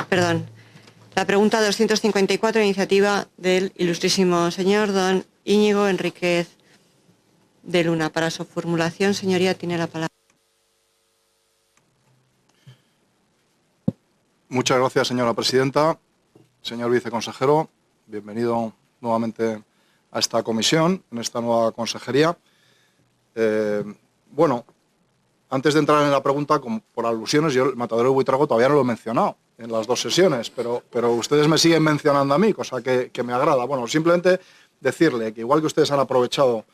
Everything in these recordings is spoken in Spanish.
Perdón. La pregunta 254, iniciativa del ilustrísimo señor don Íñigo Enríquez de Luna. Para su formulación, señoría, tiene la palabra. Muchas gracias, señora presidenta. Señor viceconsejero, bienvenido nuevamente a esta comisión, en esta nueva consejería. Bueno, antes de entrar en la pregunta, por alusiones, yo el matadero de Buitrago todavía no lo he mencionado en las dos sesiones, pero ustedes me siguen mencionando a mí, cosa que me agrada. Bueno, simplemente decirle que igual que ustedes han aprovechado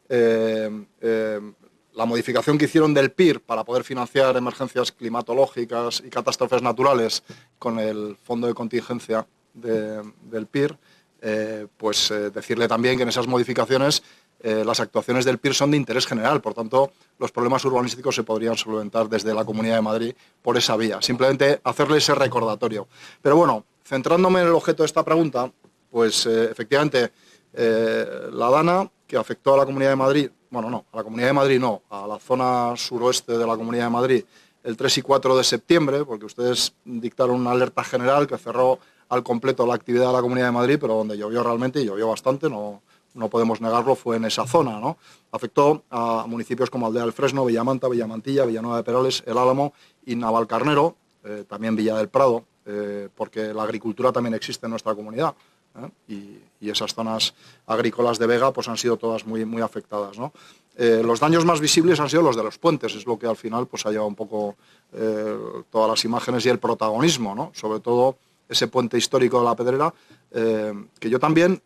la modificación que hicieron del PIR para poder financiar emergencias climatológicas y catástrofes naturales con el fondo de contingencia del PIR, decirle también que en esas modificaciones las actuaciones del PIR son de interés general, por tanto, los problemas urbanísticos se podrían solventar desde la Comunidad de Madrid por esa vía. Simplemente hacerle ese recordatorio. Pero bueno, centrándome en el objeto de esta pregunta, efectivamente, la DANA, que afectó a la Comunidad de Madrid, bueno, no, a la Comunidad de Madrid no, a la zona suroeste de la Comunidad de Madrid, el 3 y 4 de septiembre, porque ustedes dictaron una alerta general que cerró al completo la actividad de la Comunidad de Madrid, pero donde llovió realmente, y llovió bastante, no podemos negarlo, fue en esa zona, ¿no? Afectó a municipios como Aldea del Fresno, Villamanta, Villamantilla, Villanueva de Peroles, El Álamo y Navalcarnero, también Villa del Prado, porque la agricultura también existe en nuestra comunidad, y esas zonas agrícolas de Vega pues han sido todas muy, muy afectadas, ¿no? Los daños más visibles han sido los de los puentes, es lo que al final pues ha llevado un poco todas las imágenes y el protagonismo, ¿no? Sobre todo ese puente histórico de la Pedrera, que yo también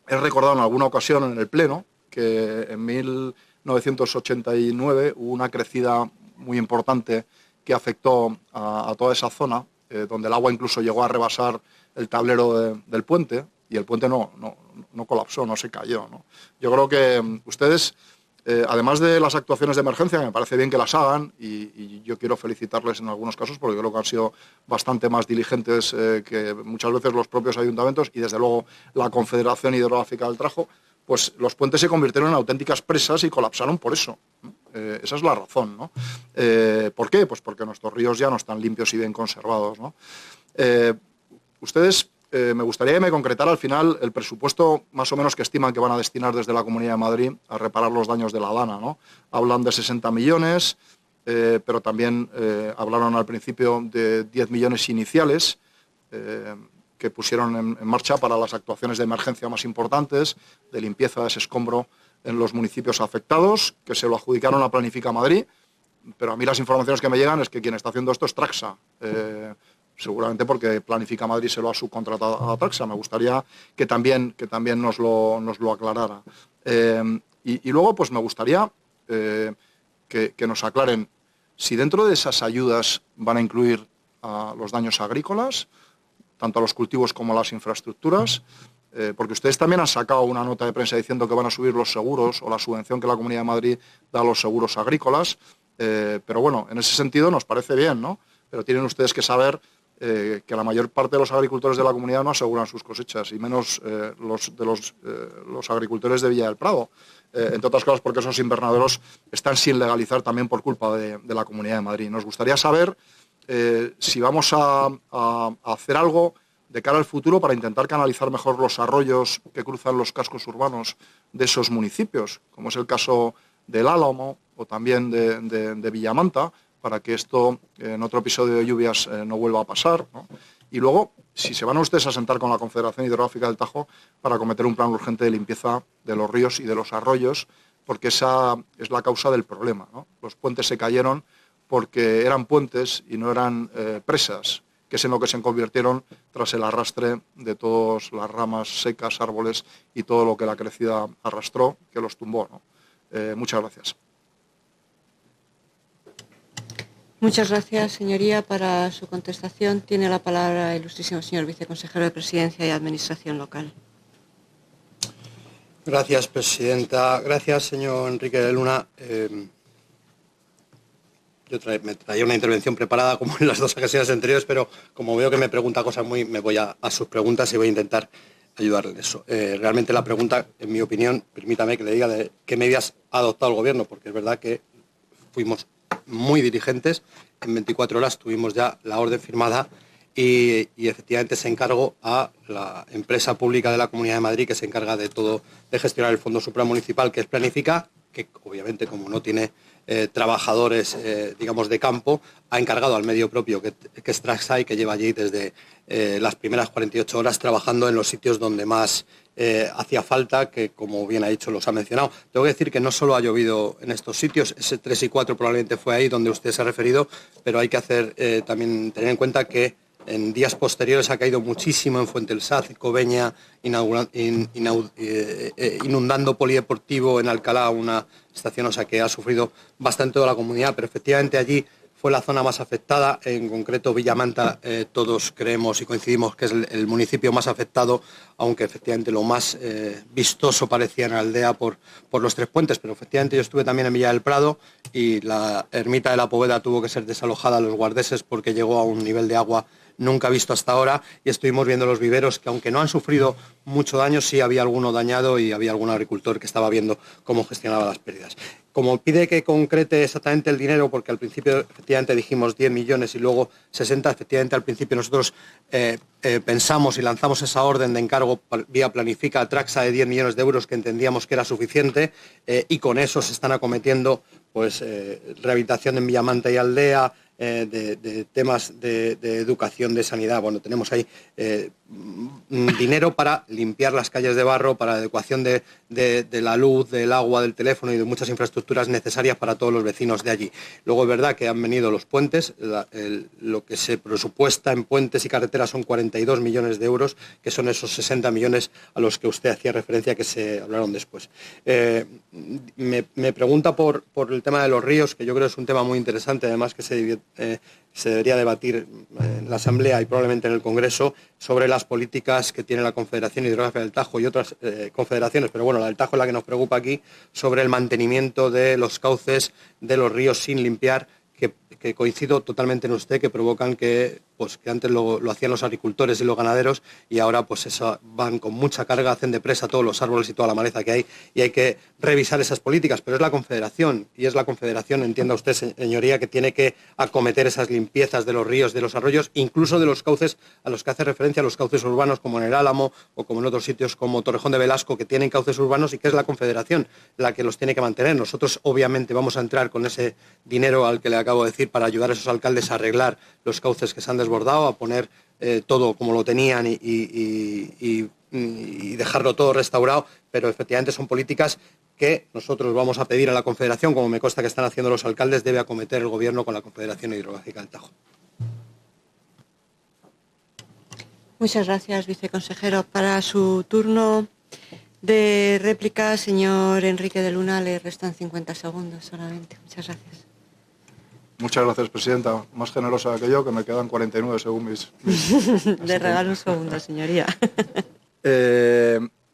he recordado en alguna ocasión en el Pleno que en 1989 hubo una crecida muy importante que afectó a toda esa zona, donde el agua incluso llegó a rebasar el tablero del puente, y el puente no colapsó, no se cayó, ¿no? Yo creo que ustedes, además de las actuaciones de emergencia, que me parece bien que las hagan, y yo quiero felicitarles en algunos casos, porque creo que han sido bastante más diligentes que muchas veces los propios ayuntamientos, y desde luego la Confederación Hidrográfica del Tajo, pues los puentes se convirtieron en auténticas presas y colapsaron por eso, ¿no? Esa es la razón, ¿no? ¿Por qué? Pues porque nuestros ríos ya no están limpios y bien conservados, ¿no? Ustedes, me gustaría que me concretara al final el presupuesto más o menos que estiman que van a destinar desde la Comunidad de Madrid a reparar los daños de la DANA, ¿no? Hablan de 60 millones, pero también hablaron al principio de 10 millones iniciales que pusieron en marcha para las actuaciones de emergencia más importantes, de limpieza de ese escombro en los municipios afectados, que se lo adjudicaron a Planifica Madrid, pero a mí las informaciones que me llegan es que quien está haciendo esto es Traxa, seguramente porque Planifica Madrid se lo ha subcontratado a Traxa. Me gustaría que también nos lo aclarara. Y luego, pues me gustaría que nos aclaren si dentro de esas ayudas van a incluir a los daños agrícolas, tanto a los cultivos como a las infraestructuras, porque ustedes también han sacado una nota de prensa diciendo que van a subir los seguros o la subvención que la Comunidad de Madrid da a los seguros agrícolas, pero bueno, en ese sentido nos parece bien, ¿no? Pero tienen ustedes que saber que la mayor parte de los agricultores de la comunidad no aseguran sus cosechas, y menos los agricultores de Villa del Prado, entre otras cosas porque esos invernaderos están sin legalizar también por culpa de la Comunidad de Madrid. Nos gustaría saber si vamos a hacer algo de cara al futuro para intentar canalizar mejor los arroyos que cruzan los cascos urbanos de esos municipios, como es el caso del Álamo o también de Villamanta, para que esto en otro episodio de lluvias no vuelva a pasar, ¿no? Y luego, si se van ustedes a sentar con la Confederación Hidrográfica del Tajo para acometer un plan urgente de limpieza de los ríos y de los arroyos, porque esa es la causa del problema, ¿no? Los puentes se cayeron porque eran puentes y no eran presas, que es en lo que se convirtieron tras el arrastre de todas las ramas secas, árboles y todo lo que la crecida arrastró, que los tumbó, ¿no? Muchas gracias. Muchas gracias, señoría. Para su contestación tiene la palabra el ilustrísimo señor viceconsejero de Presidencia y Administración Local. Gracias, presidenta. Gracias, señor Enrique de Luna. Yo me traía una intervención preparada como en las dos ocasiones anteriores, pero como veo que me pregunta cosas me voy a sus preguntas y voy a intentar ayudarle en eso. Realmente la pregunta, en mi opinión, permítame que le diga de qué medidas ha adoptado el Gobierno, porque es verdad que fuimos muy diligentes. En 24 horas tuvimos ya la orden firmada y efectivamente se encargó a la empresa pública de la Comunidad de Madrid que se encarga de todo, de gestionar el Fondo Supramunicipal, que es Planifica, que obviamente como no tiene trabajadores, digamos, de campo, ha encargado al medio propio, que es Trackside, que lleva allí desde las primeras 48 horas trabajando en los sitios donde más hacía falta, que como bien ha dicho los ha mencionado. Tengo que decir que no solo ha llovido en estos sitios, ese 3 y 4 probablemente fue ahí donde usted se ha referido, pero hay que hacer también tener en cuenta que en días posteriores ha caído muchísimo en Fuente del Saz, Cobeña, inundando Polideportivo, en Alcalá, una estación, o sea que ha sufrido bastante toda la comunidad, pero efectivamente allí fue la zona más afectada, en concreto Villamanta, todos creemos y coincidimos que es el municipio más afectado, aunque efectivamente lo más vistoso parecía en Aldea por los Tres Puentes, pero efectivamente yo estuve también en Villa del Prado y la ermita de la Poveda tuvo que ser desalojada a los guardeses porque llegó a un nivel de agua nunca visto hasta ahora, y estuvimos viendo los viveros que, aunque no han sufrido mucho daño, sí había alguno dañado y había algún agricultor que estaba viendo cómo gestionaba las pérdidas. Como pide que concrete exactamente el dinero, porque al principio efectivamente dijimos 10 millones y luego 60, efectivamente al principio nosotros pensamos y lanzamos esa orden de encargo vía Planifica a Traxa de 10 millones de euros que entendíamos que era suficiente, y con eso se están acometiendo pues rehabilitación en Villamanta y Aldea, de temas de educación, de sanidad. Bueno, tenemos ahí dinero para limpiar las calles de barro, para la adecuación de la luz, del agua, del teléfono y de muchas infraestructuras necesarias para todos los vecinos de allí. Luego es verdad que han venido los puentes, lo que se presupuesta en puentes y carreteras son 42 millones de euros, que son esos 60 millones a los que usted hacía referencia que se hablaron después. Me pregunta por el tema de los ríos, que yo creo que es un tema muy interesante, además que se debería debatir en la Asamblea y probablemente en el Congreso, sobre las políticas que tiene la Confederación Hidrográfica del Tajo y otras confederaciones, pero bueno, la del Tajo es la que nos preocupa aquí, sobre el mantenimiento de los cauces de los ríos sin limpiar, que coincido totalmente en usted, que provocan que antes lo hacían los agricultores y los ganaderos y ahora pues eso, van con mucha carga, hacen de presa todos los árboles y toda la maleza que hay, y hay que revisar esas políticas, pero es la Confederación, y es la Confederación, entienda usted, señoría, que tiene que acometer esas limpiezas de los ríos, de los arroyos, incluso de los cauces a los que hace referencia, los cauces urbanos, como en el Álamo o como en otros sitios como Torrejón de Velasco, que tienen cauces urbanos, y que es la Confederación la que los tiene que mantener. Nosotros obviamente vamos a entrar con ese dinero al que le acabo de decir para ayudar a esos alcaldes a arreglar los cauces que se han desbordado, a poner todo como lo tenían y dejarlo todo restaurado, pero efectivamente son políticas que nosotros vamos a pedir a la Confederación, como me consta que están haciendo los alcaldes, debe acometer el Gobierno con la Confederación Hidrográfica del Tajo. Muchas gracias, viceconsejero. Para su turno de réplica, señor Enrique de Luna, le restan 50 segundos solamente. Muchas gracias. Muchas gracias, presidenta. Más generosa que yo, que me quedan 49 según mis... Le regalo un segundo, señoría.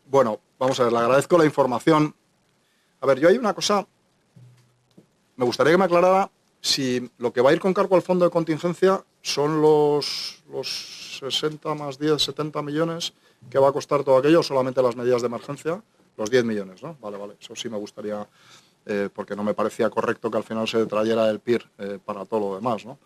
Bueno, vamos a ver, le agradezco la información. A ver, yo hay una cosa... Me gustaría que me aclarara si lo que va a ir con cargo al fondo de contingencia son los 60 más 10, 70 millones que va a costar todo aquello, o solamente las medidas de emergencia, los 10 millones, ¿no? Vale, eso sí me gustaría... porque no me parecía correcto que al final se trayera del PIR para todo lo demás, ¿no?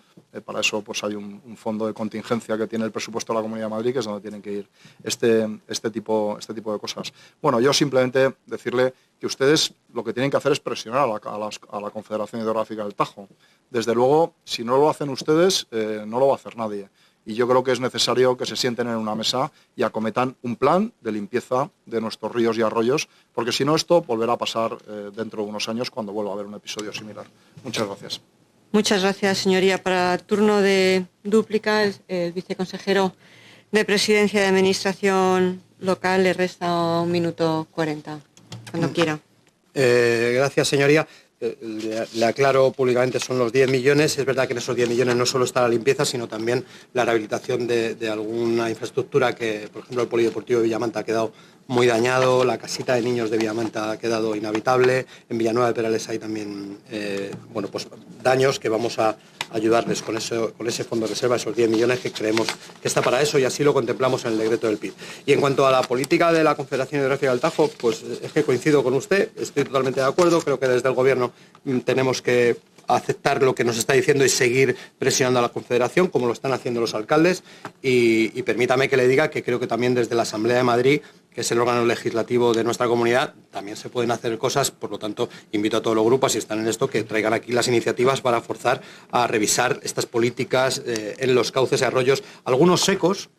Para eso pues hay un fondo de contingencia que tiene el presupuesto de la Comunidad de Madrid, que es donde tienen que ir este tipo de cosas. Bueno, yo simplemente decirle que ustedes lo que tienen que hacer es presionar a la Confederación Hidrográfica del Tajo. Desde luego, si no lo hacen ustedes, no lo va a hacer nadie. Y yo creo que es necesario que se sienten en una mesa y acometan un plan de limpieza de nuestros ríos y arroyos, porque si no esto volverá a pasar dentro de unos años cuando vuelva a haber un episodio similar. Muchas gracias. Muchas gracias, señoría. Para el turno de dúplica, el viceconsejero de Presidencia de Administración Local le resta 1 minuto 40, cuando quiera. Gracias, señoría. Le aclaro públicamente, son los 10 millones. Es verdad que en esos 10 millones no solo está la limpieza, sino también la rehabilitación de alguna infraestructura que, por ejemplo, el Polideportivo de Villamanta ha quedado muy dañado, la casita de niños de Villamanta ha quedado inhabitable, en Villanueva de Perales hay también pues daños que vamos a ayudarles con ese fondo de reserva, esos 10 millones que creemos que está para eso, y así lo contemplamos en el decreto del PIB. Y en cuanto a la política de la Confederación Hidrográfica del Tajo, pues es que coincido con usted, estoy totalmente de acuerdo, creo que desde el Gobierno tenemos que aceptar lo que nos está diciendo y seguir presionando a la Confederación, como lo están haciendo los alcaldes. Y permítame que le diga que creo que también desde la Asamblea de Madrid, que es el órgano legislativo de nuestra comunidad, también se pueden hacer cosas. Por lo tanto, invito a todos los grupos, si están en esto, que traigan aquí las iniciativas para forzar a revisar estas políticas en los cauces y arroyos, algunos secos,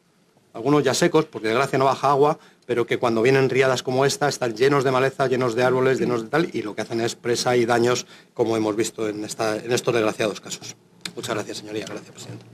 algunos ya secos, porque de gracia no baja agua, pero que cuando vienen riadas como esta están llenos de maleza, llenos de árboles, llenos de tal, y lo que hacen es presa y daños, como hemos visto en estos desgraciados casos. Muchas gracias, señoría. Gracias, presidente.